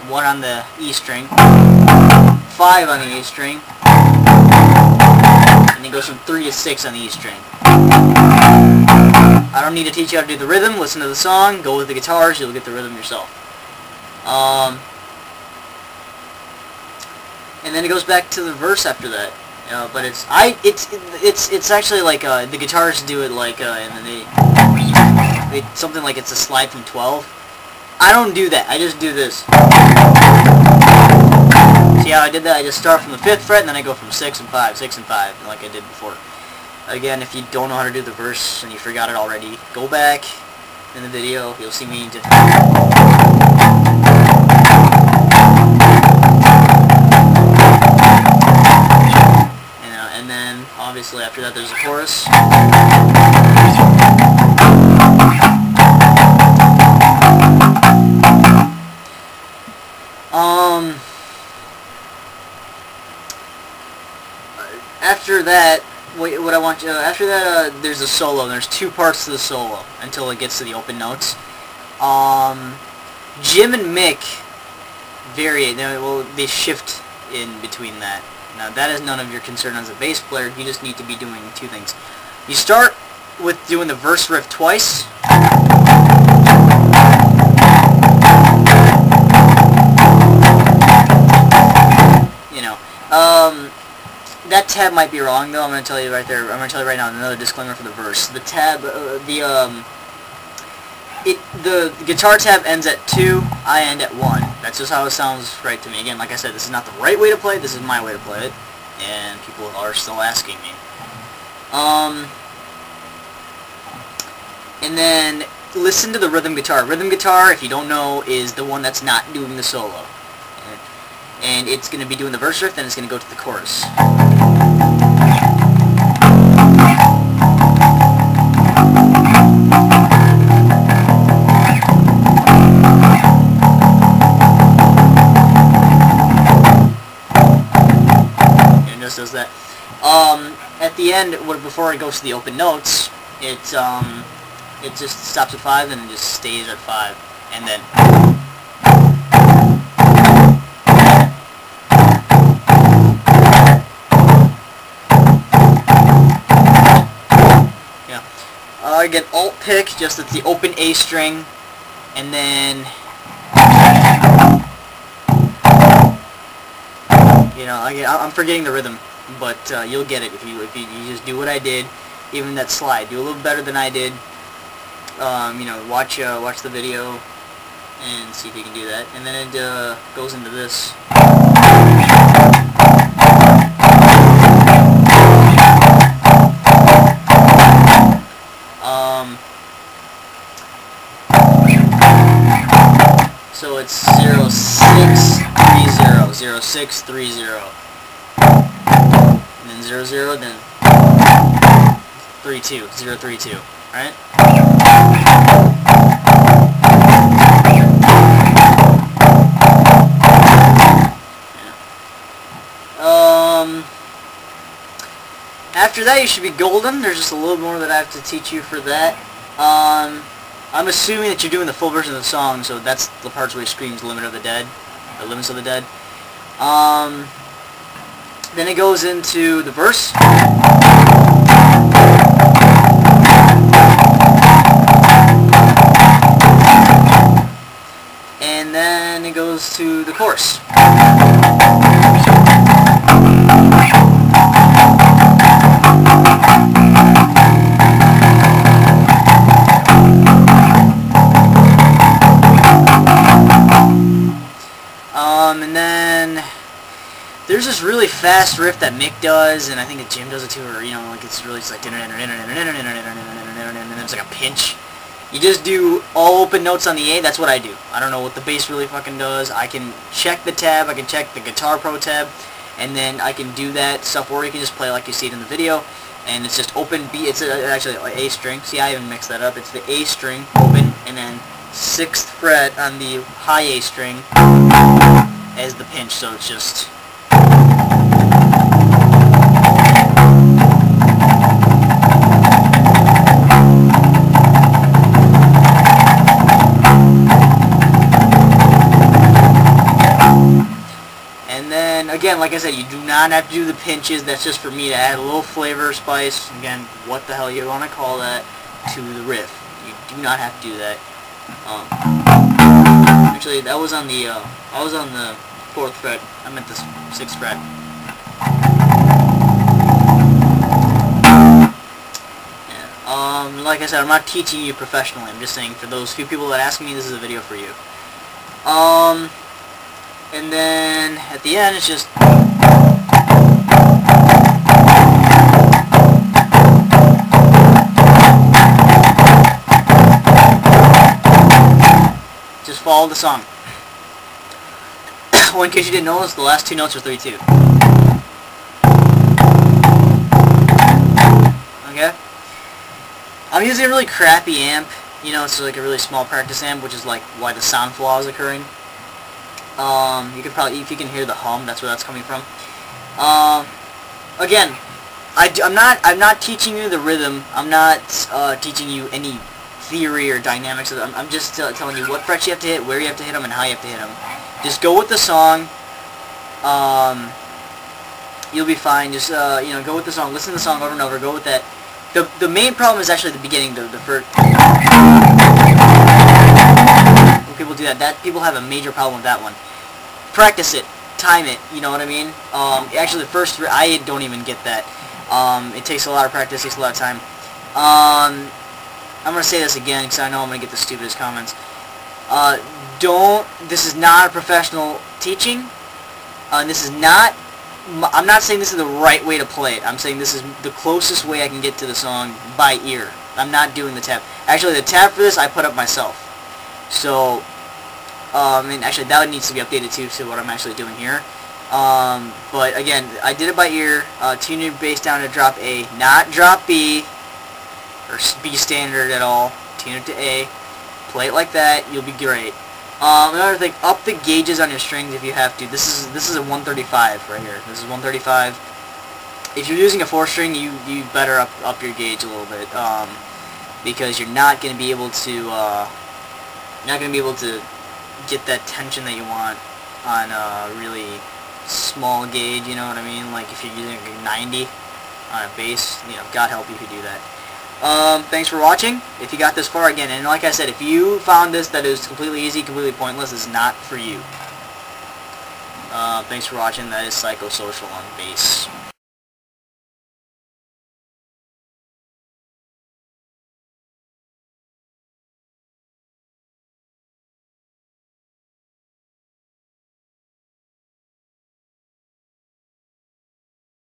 1 on the E string, 5 on the A string, and it goes from 3 to 6 on the E string. I don't need to teach you how to do the rhythm. Listen to the song, go with the guitars, you'll get the rhythm yourself. And then it goes back to the verse after that. But it's actually like the guitars do it like and then they something like it's a slide from 12. I don't do that. I just do this. See how I did that? I just start from the 5th fret and then I go from 6 and 5, 6 and 5, like I did before. Again, if you don't know how to do the verse and you forgot it already, go back in the video. You'll see me just. And then obviously after that there's a chorus. After that, what I want you after that, there's a solo. There's 2 parts to the solo until it gets to the open notes. Jim and Mick vary. They shift in between that. Now that is none of your concern as a bass player. You just need to be doing 2 things. You start with doing the verse riff twice. That tab might be wrong though. I'm going to tell you right there. I'm going to tell you right now. Another disclaimer for the verse. The tab, the guitar tab ends at 2. I end at 1. That's just how it sounds right to me. Again, like I said, this is not the right way to play it. This is my way to play it, and people are still asking me. And then listen to the rhythm guitar. Rhythm guitar, if you don't know, is the one that's not doing the solo. And it's going to be doing the verse riff, then it's going to go to the chorus. And it just does that. At the end, before it goes to the open notes, it just stops at 5 and it just stays at 5, and then. Again, alt pick, just it's the open A string, and then I'm forgetting the rhythm, but you'll get it if you just do what I did, even that slide. Do a little better than I did. Watch the video and see if you can do that, and then it goes into this. So it's 0630, 0630, and then 00, then 32, 032, right? After that you should be golden. There's just a little more that I have to teach you for that. I'm assuming that you're doing the full version of the song, so that's the parts where he screams "Limit of the Dead," or "Limits of the Dead." Then it goes into the verse. And then it goes to the chorus. And then there's this really fast riff that Mick does, and I think that Jim does it too, or like it's really just like, and then it's like a pinch. You just do all open notes on the A. That's what I do. I don't know what the bass really fucking does. I can check the tab, I can check the Guitar Pro tab, and then I can do that stuff, or you can just play like you see it in the video, and it's just open B. It's actually an A string. See, I even mixed that up. It's the A string open, and then 6th fret on the high A string as the pinch, so it's just again, like I said, you do not have to do the pinches. That's just for me to add a little flavor, spice. Again, what the hell you want to call that, to the riff. You do not have to do that. Actually, that was on the I was on the 4th fret. I meant the 6th fret. Yeah. Like I said, I'm not teaching you professionally. I'm just saying for those few people that ask me, this is a video for you. And then at the end, it's just. Just follow the song. Well, in case you didn't notice, the last 2 notes are 3-2. Okay? I'm using a really crappy amp. You know, it's like a really small practice amp, which is like why the sound flaw is occurring. You can probably, if you can hear the hum, that's where that's coming from. Again, I'm not teaching you the rhythm. I'm not teaching you any theory or dynamics of them. I'm just telling you what frets you have to hit, where you have to hit them, and how you have to hit them. Just go with the song. You'll be fine. Just you know, go with the song. Listen to the song over and over. Go with that. The main problem is actually the beginning. The first. When people do that, people have a major problem with that one. Practice it. Time it. You know what I mean? Actually, the first I don't even get that. It takes a lot of practice. Takes a lot of time. I'm going to say this again because I know I'm going to get the stupidest comments. This is not a professional teaching. This is not, I'm not saying this is the right way to play it. I'm saying this is the closest way I can get to the song by ear. I'm not doing the tab. Actually, the tab for this I put up myself. So, and actually that needs to be updated too to what I'm actually doing here. But again, I did it by ear. Tune your bass down to drop A, not drop B. Or B standard at all. Tune it to A. Play it like that. You'll be great. Another thing, up the gauges on your strings if you have to. This is a 135 right here. This is 135. If you're using a 4-string, you better up your gauge a little bit, because you're not going to be able to get that tension that you want on a really small gauge. You know what I mean? Like if you're using a 90 on a bass, you know, God help you if you do that. Thanks for watching. If you got this far, again, and like I said, if you found this that it was completely easy, completely pointless, it's not for you. Thanks for watching. That is Psychosocial on bass.